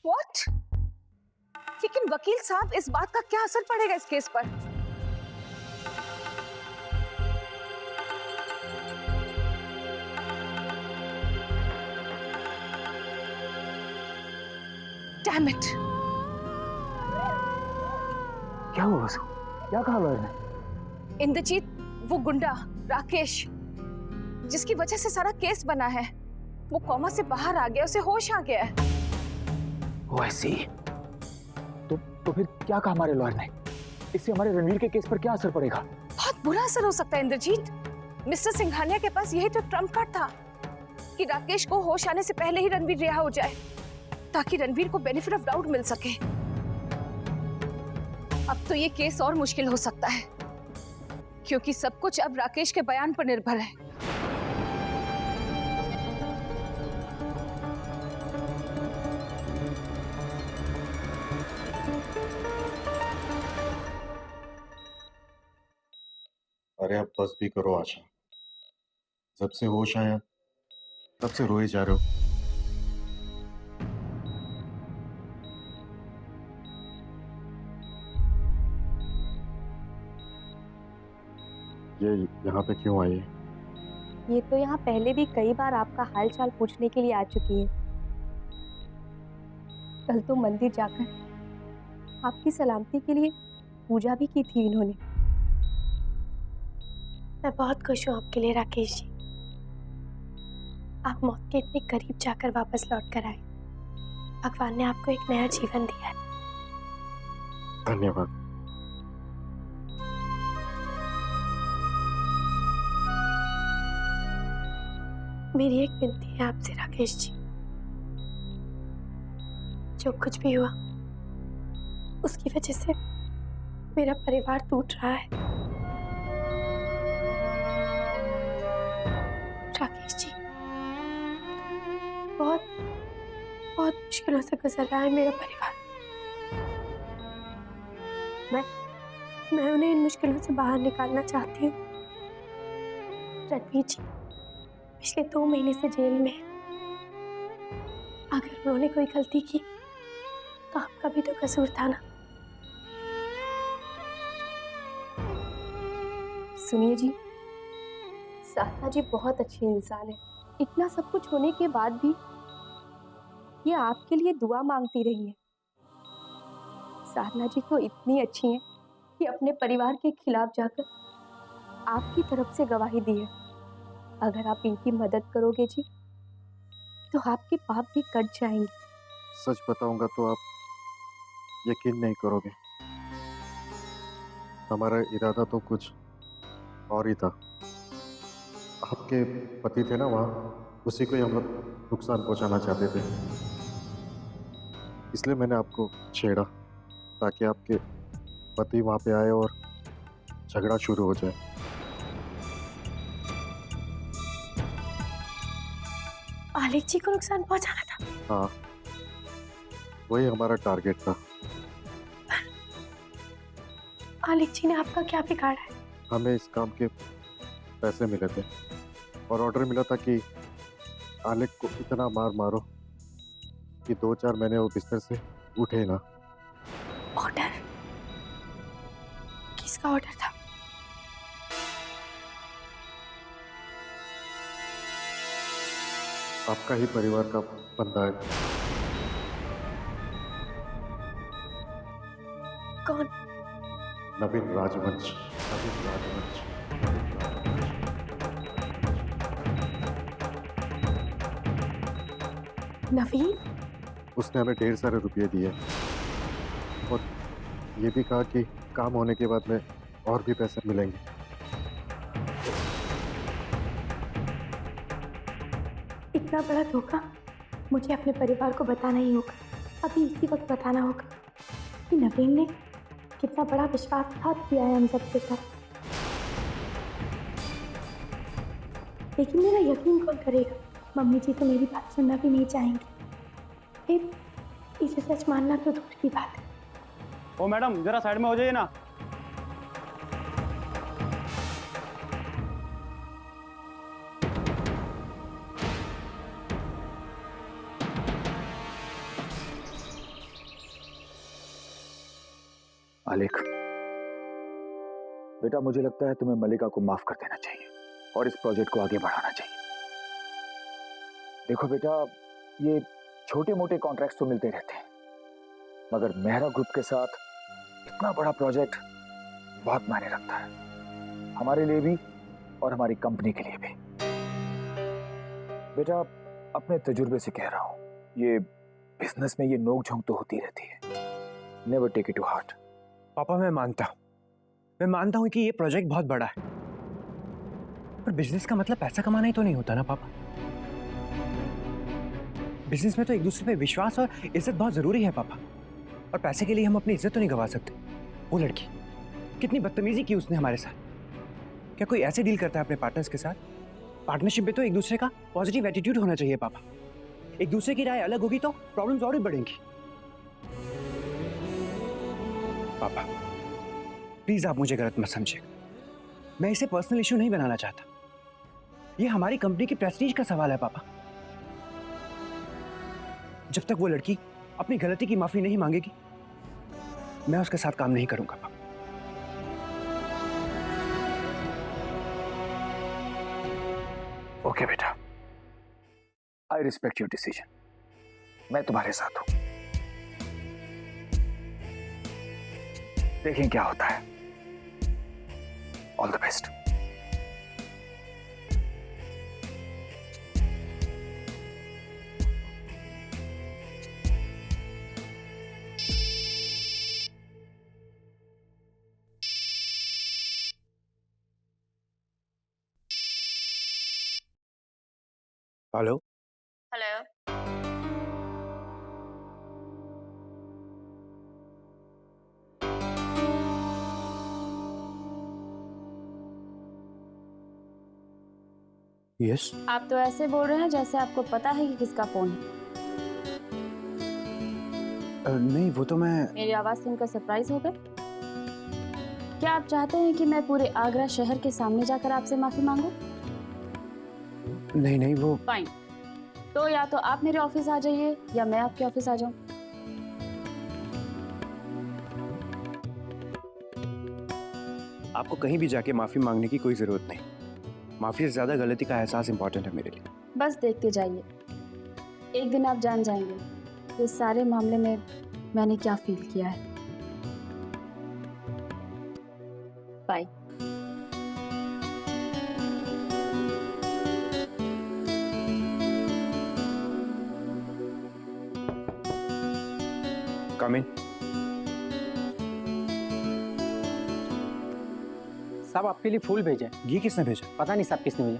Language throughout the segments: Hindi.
व्हाट? लेकिन वकील साहब, इस बात का क्या असर पड़ेगा इस केस पर? Damn it! क्या हुआ उसको? क्या कहा लॉयर ने? इंद्रजीत, वो गुंडा राकेश, जिसकी वजह से सारा केस बना है, वो कोमा से बाहर आ गया, उसे होश आ गया है। ओह आई सी। तो फिर क्या कहा हमारे लॉयर ने? इससे हमारे रणवीर के केस पर क्या असर पड़ेगा? बहुत बुरा असर हो सकता है इंद्रजीत। मिस्टर सिंघानिया के पास यही तो ट्रम्प कार्ड था कि राकेश को होश आने से पहले ही रणवीर रिहा हो जाए, ताकि रणवीर को बेनिफिट ऑफ डाउट मिल सके। अब तो ये केस और मुश्किल हो सकता है, क्योंकि सब कुछ अब राकेश के बयान पर निर्भर है। अरे अब बस भी करो आशा। जब से होश आया तब से रोए जा रहे हो। ये यहाँ पे क्यों आई है? ये तो यहाँ पहले भी कई बार आपका हाल चाल पूछने के लिए आ चुकी है। कल तो मंदिर जाकर आपकी सलामती के लिए पूजा भी की थी इन्होंने। मैं बहुत खुश हूँ आपके लिए राकेश जी। आप मौत के इतने करीब जाकर वापस लौट कर आए। भगवान ने आपको एक नया जीवन दिया है। धन्यवाद। मेरी एक विनती है आपसे राकेश जी। जो कुछ भी हुआ उसकी वजह से मेरा परिवार टूट रहा है। राकेश जी, बहुत बहुत मुश्किलों से गुजर रहा है मेरा परिवार। मैं उन्हें इन मुश्किलों से बाहर निकालना चाहती हूँ। रणवीर जी पिछले 2 महीने से जेल में है। अगर उन्होंने कोई गलती की तो आपका भी तो कसूर था ना। सुनिए जी, साधना जी बहुत अच्छी इंसान है। इतना सब कुछ होने के बाद भी ये आपके लिए दुआ मांगती रही है। साधना जी तो इतनी अच्छी हैं कि अपने परिवार के खिलाफ जाकर आपकी तरफ से गवाही दी है। अगर आप इनकी मदद करोगे जी तो आपके पाप भी कट जाएंगे। सच बताऊंगा तो आप यकीन नहीं करोगे। हमारा इरादा तो कुछ और ही था। आपके पति थे ना वहाँ, उसी को ही हम लोग नुकसान पहुंचाना चाहते थे। इसलिए मैंने आपको छेड़ा ताकि आपके पति वहाँ पे आए और झगड़ा शुरू हो जाए। आलेख जी को नुकसान पहुंचाना था। हाँ, वही हमारा टारगेट था। आलेख जी ने आपका क्या बिगाड़ा है? हमें इस काम के पैसे मिले थे और ऑर्डर मिला था कि आलेख को इतना मार मारो कि 2-4 महीने वो बिस्तर से उठे ना। ऑर्डर? किसका ऑर्डर था? आपका ही परिवार का बंदा है। कौन? नवीन राजवंश। नवीन राजवंश। नवीन? उसने हमें ढेर सारे रुपए दिए और ये भी कहा कि काम होने के बाद में और भी पैसे मिलेंगे। इतना बड़ा धोखा मुझे अपने परिवार को बताना ही होगा। अभी इसी वक्त बताना होगा कि नवीन ने कितना बड़ा विश्वासघात किया है हम सबके साथ। लेकिन मेरा यकीन कौन करेगा? मम्मी जी तो मेरी बात सुनना भी नहीं चाहेंगी। फिर इसे सच मानना तो दूर की बात है। ओ मैडम, जरा साइड में हो जाइए ना। आलेख, बेटा मुझे लगता है तुम्हें मल्लिका को माफ कर देना चाहिए और इस प्रोजेक्ट को आगे बढ़ाना चाहिए। देखो बेटा, ये छोटे मोटे कॉन्ट्रैक्ट्स तो मिलते रहते हैं, मगर मेहरा ग्रुप के साथ इतना बड़ा प्रोजेक्ट बहुत मायने रखता है, हमारे लिए भी और हमारी कंपनी के लिए भी। बेटा अपने तजुर्बे से कह रहा हूं, ये बिजनेस में ये नोक झोंक तो होती रहती है, never take it to heart. पापा मैं मानता हूं कि ये प्रोजेक्ट बहुत बड़ा है, पर बिजनेस का मतलब पैसा कमाना ही तो नहीं होता ना पापा। बिजनेस में तो एक दूसरे पे विश्वास और इज्जत बहुत जरूरी है पापा, और पैसे के लिए हम अपनी इज्जत तो नहीं गवा सकते। वो लड़की कितनी बदतमीजी की उसने हमारे साथ। क्या कोई ऐसे डील करता है अपने पार्टनर्स के साथ? पार्टनरशिप में तो एक दूसरे का पॉजिटिव एटीट्यूड होना चाहिए पापा। एक दूसरे की राय अलग होगी तो प्रॉब्लम्स और भी बढ़ेंगी। पापा प्लीज आप मुझे गलत मत समझिएगा, मैं इसे पर्सनल इश्यू नहीं बनाना चाहता। ये हमारी कंपनी की प्रेस्टीज का सवाल है पापा। जब तक वो लड़की अपनी गलती की माफी नहीं मांगेगी, मैं उसके साथ काम नहीं करूंगा पापा। ओके बेटा, आई रिस्पेक्ट योर डिसीजन, मैं तुम्हारे साथ हूं। देखें क्या होता है। All the best. Hello hello. Yes आप तो ऐसे बोल रहे हैं जैसे आपको पता है कि किसका फोन है। नहीं वो तो मैं मेरी आवाज सुनकर सरप्राइज हो गए? क्या आप चाहते हैं कि मैं पूरे आगरा शहर के सामने जाकर आपसे माफी मांगूं? नहीं वो फाइन, तो या तो आप मेरे ऑफिस आ जाइए या मैं आपके ऑफिस आ जाऊं। आपको कहीं भी जाके माफी मांगने की कोई जरूरत नहीं। माफी से ज्यादा गलती का एहसास इंपॉर्टेंट है मेरे लिए। बस देखते जाइए, एक दिन आप जान जाएंगे इस सारे मामले में मैंने क्या फील किया है। बाय। कम इन। साहब आपके लिए फूल भेजे हैं। ये किसने भेजा? पता नहीं साहब किसने भेजा।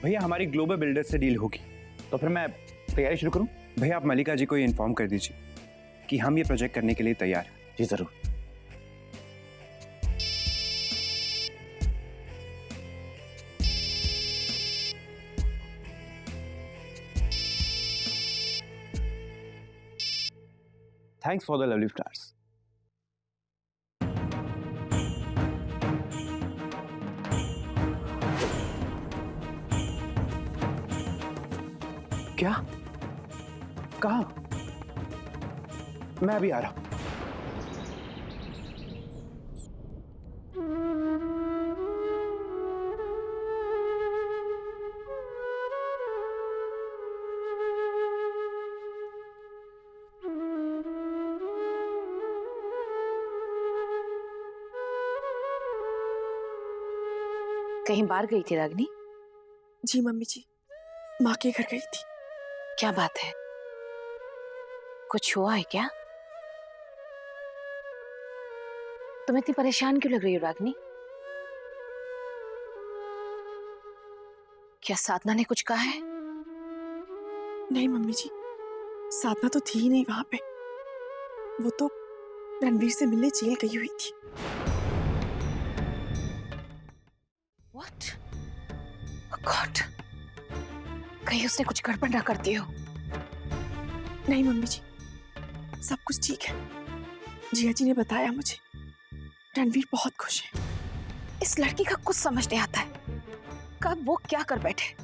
भैया हमारी ग्लोबल बिल्डर से डील होगी, तो फिर मैं तैयारी शुरू करूं? भैया आप मल्लिका जी को इन्फॉर्म कर दीजिए कि हम ये प्रोजेक्ट करने के लिए तैयार हैं। जी जरूर। Thanks for the lovely flowers. क्या? कहाँ? मैं अभी आ रहा हूं। कहीं बाहर गई थी रागिनी? जी मम्मी जी, माँ के घर गई थी। क्या बात है, कुछ हुआ है क्या? तुम इतनी परेशान क्यों लग रही हो रागिनी? क्या साधना ने कुछ कहा है? नहीं मम्मी जी, साधना तो थी ही नहीं वहां पे। वो तो रणवीर से मिलने जेल गई हुई थी। What? Oh God! कहीं उसने कुछ गड़बड़ ना कर दी हो। नहीं मम्मी जी, सब कुछ ठीक है। जिया जी ने बताया मुझे, रणवीर बहुत खुश है। इस लड़की का कुछ समझ नहीं आता है, कब वो क्या कर बैठे।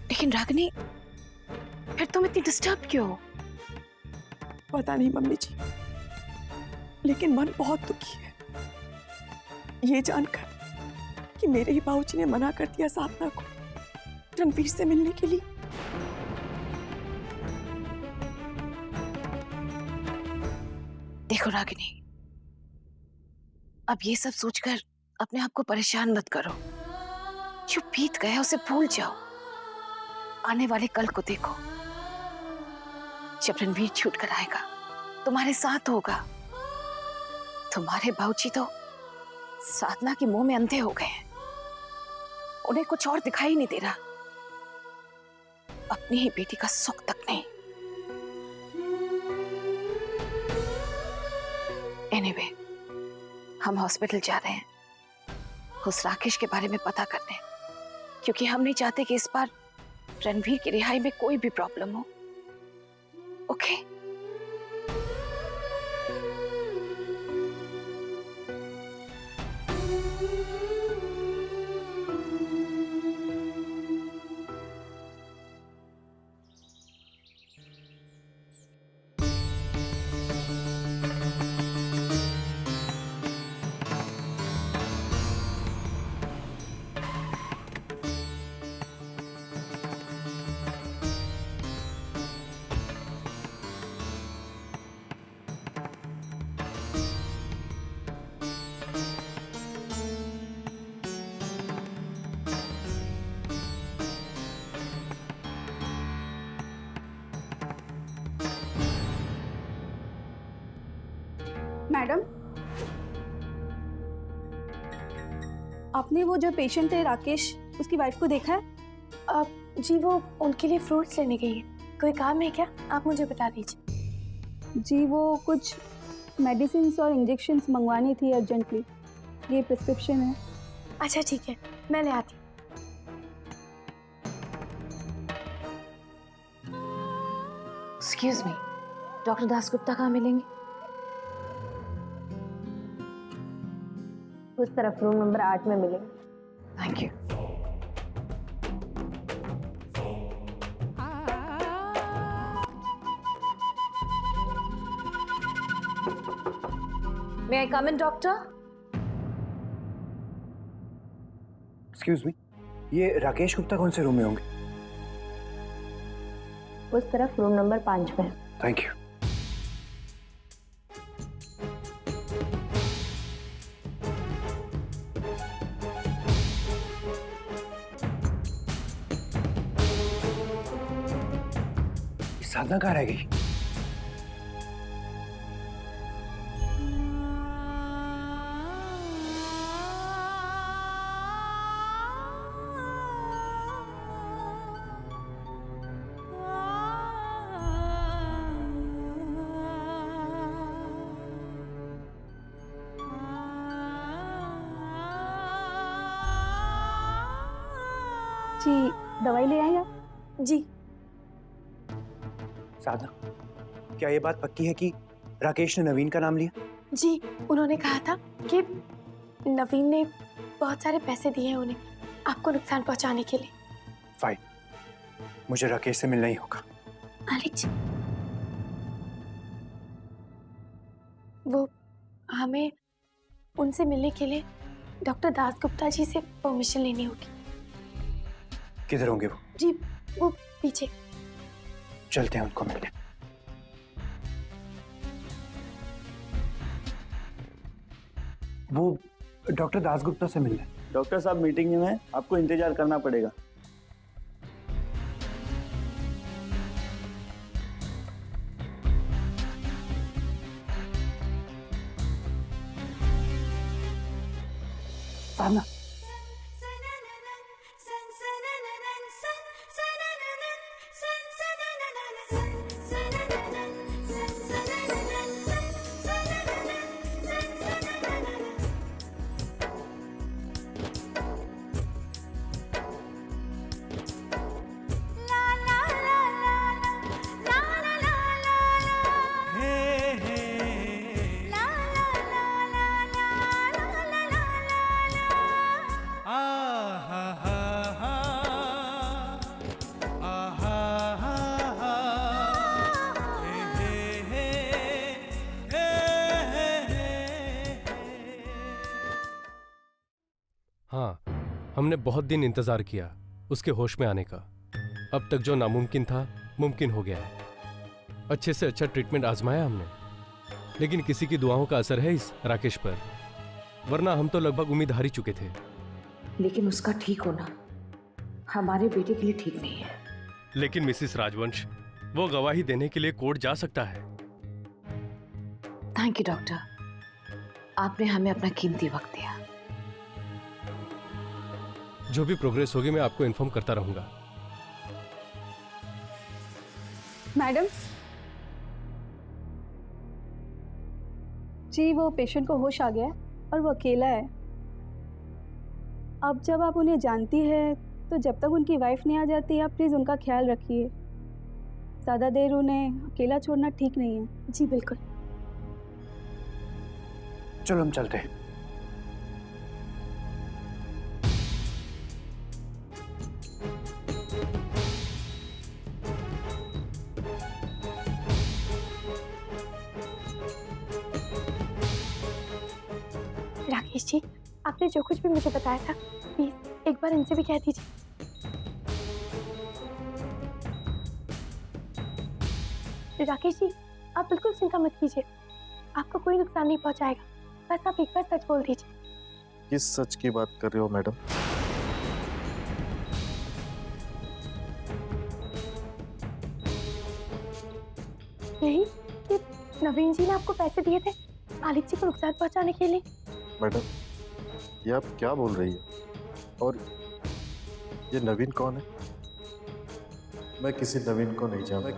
लेकिन रागिनी, फिर तुम इतनी डिस्टर्ब क्यों हो? पता नहीं मम्मी जी, लेकिन मन बहुत दुखी है ये जानकर कि मेरे ही बाबूजी ने मना कर दिया साधना को रणवीर से मिलने के लिए। देखो रागिनी, अब ये सब सोचकर अपने आप को परेशान मत करो। जो बीत गया उसे भूल जाओ। आने वाले कल को देखो, जब रणवीर छूट कर आएगा, तुम्हारे साथ होगा। तुम्हारे बाबूजी तो साधना के मुंह में अंधे हो गए हैं, उन्हें कुछ और दिखाई नहीं दे रहा, अपनी ही बेटी का सुख तक नहीं। एनीवे, हम हॉस्पिटल जा रहे हैं उस राकेश के बारे में पता करने, क्योंकि हम नहीं चाहते कि इस बार रणवीर की रिहाई में कोई भी प्रॉब्लम हो। ओके? मैडम, आपने वो जो पेशेंट है राकेश, उसकी वाइफ को देखा है? जी वो उनके लिए फ्रूट्स लेने गई है। कोई काम है क्या? आप मुझे बता दीजिए। जी वो कुछ मेडिसिन और इंजेक्शंस मंगवानी थी अर्जेंटली। ये प्रिस्क्रिप्शन है। अच्छा ठीक है, मैं ले आती हूँ। एक्सक्यूज मी, डॉक्टर दासगुप्ता कहाँ मिलेंगे? उस तरफ रूम नंबर 8 में मिलेंगे। Thank you. May I come in doctor? Excuse me, ये राकेश गुप्ता कौन से रूम में होंगे? उस तरफ रूम नंबर 5 में। Thank you. साधना कहाँ रह गई? जी दवाई ले आए आप? जी साधना, क्या ये बात पक्की है कि राकेश ने नवीन का नाम लिया? जी, उन्होंने कहा था कि नवीन ने बहुत सारे पैसे दिए हैं उन्हें आपको नुकसान पहुंचाने के लिए। फाइन, मुझे राकेश से मिलना ही होगा। आलिज, वो हमें उनसे मिलने के लिए डॉक्टर दासगुप्ता जी से परमिशन लेनी होगी। किधर होंगे वो? जी वो पीछे। चलते हैं उनको मिलने। वो डॉक्टर दासगुप्ता से मिलना है। डॉक्टर साहब मीटिंग में हैं, आपको इंतजार करना पड़ेगा। साधना, हमने बहुत दिन इंतजार किया उसके होश में आने का। अब तक जो नामुमकिन था मुमकिन हो गया है। अच्छे से अच्छा ट्रीटमेंट आजमाया हमने, लेकिन किसी की दुआओं का असर है इस राकेश पर, वरना हम तो लगभग उम्मीद हार ही चुके थे। लेकिन उसका ठीक होना हमारे बेटे के लिए ठीक नहीं है। लेकिन मिसिस राजवंश, वो गवाही देने के लिए कोर्ट जा सकता है। थैंक यू डॉक्टर, आपने हमें अपना कीमती वक्त दिया। जो भी प्रोग्रेस होगी मैं आपको इन्फॉर्म करता रहूंगा। मैडम जी, वो पेशेंट को होश आ गया है और वो अकेला है। अब जब आप उन्हें जानती है तो जब तक उनकी वाइफ नहीं आ जाती आप प्लीज़ उनका ख्याल रखिए। ज़्यादा देर उन्हें अकेला छोड़ना ठीक नहीं है। जी बिल्कुल। चलो हम चलते हैं। राकेश जी, आपने जो कुछ भी मुझे बताया था प्लीज एक बार इनसे भी कह दीजिए। राकेश जी, आप बिल्कुल चिंता मत कीजिए, आपको कोई नुकसान नहीं पहुंचाएगा। बस आप एक बार सच बोल दीजिए। किस सच की बात कर रहे हो मैडम? यही कि नवीन जी ने आपको पैसे दिए थे आलिक जी को नुकसान पहुंचाने के लिए। मैडम, ये आप क्या बोल रही है? और ये नवीन कौन है? मैं किसी नवीन को नहीं जानता।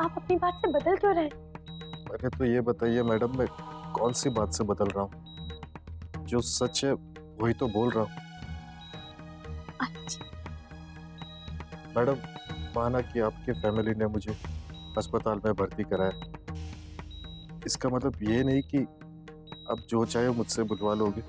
आप अपनी बात से बदल क्यों रहे? पहले तो ये बताइए मैडम, मैं कौन सी बात से बदल रहा हूँ? जो सच है वही तो बोल रहा हूँ। अच्छा मैडम, माना कि आपके फैमिली ने मुझे अस्पताल में भर्ती कराया, इसका मतलब ये नहीं कि अब जो चाहे मुझसे बुलवा लोगे।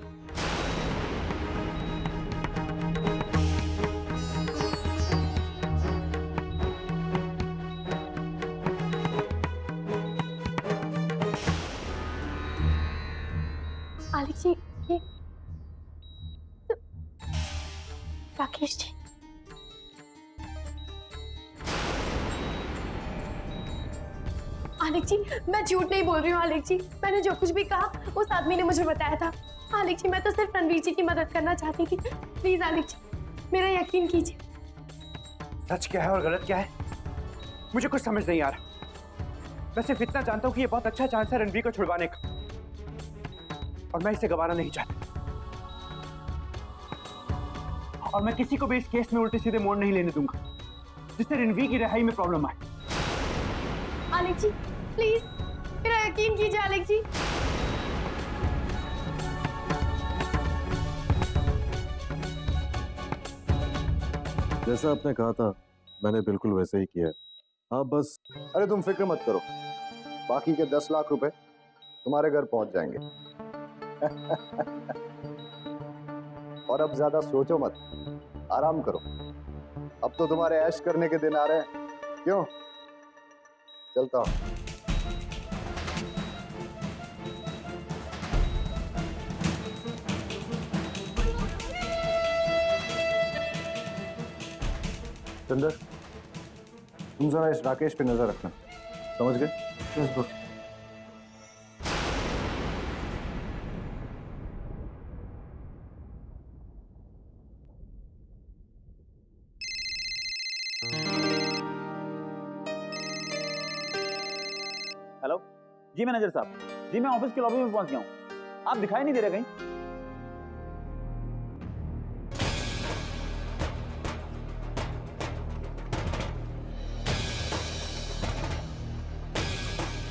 आलिक जी, ये राकेश जी, आलिक जी मैं झूठ नहीं बोल रही हूँ। आलिक जी, मैंने जो कुछ भी कहा उस आदमी ने मुझे बताया था। आलिक जी, मैं तो सिर्फ रणवीर जी की मदद करना चाहती थी। प्लीज आलिक जी, मेरा यकीन कीजिए। सच क्या है और गलत क्या है मुझे कुछ समझ नहीं आ रहा। मैं सिर्फ इतना जानता हूँ कि ये बहुत अच्छा चांस है रणवीर को छुड़वाने का, और मैं इसे गंवाना नहीं चाहता। और मैं किसी को भी इस केस में उल्टे सीधे मोड़ नहीं लेने दूंगा जिससे रणवीर की रिहाई में प्रॉब्लम आए। आलिक जी प्लीज मेरा यकीन कीजिए। आलिक जी, जैसा आपने कहा था मैंने बिल्कुल वैसे ही किया है। हाँ बस। अरे तुम फिक्र मत करो, बाकी के 10 लाख रुपए तुम्हारे घर पहुंच जाएंगे। और अब ज्यादा सोचो मत, आराम करो। अब तो तुम्हारे ऐश करने के दिन आ रहे हैं। क्यों? चलता हूं। चंदर, तुम जरा इस राकेश पे नजर रखना, समझ गए? Yes boss. हेलो जी मैनेजर साहब, जी मैं ऑफिस के लॉबी में पहुंच गया हूँ, आप दिखाई नहीं दे रहे कहीं।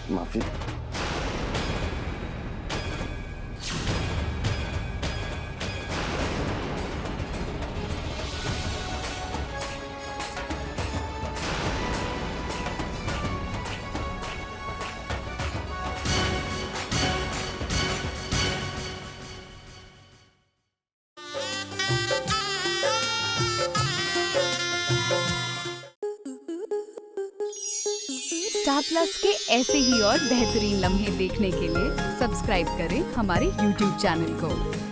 माफी। स्टार प्लस के ऐसे ही और बेहतरीन लम्हे देखने के लिए सब्सक्राइब करें हमारे YouTube चैनल को।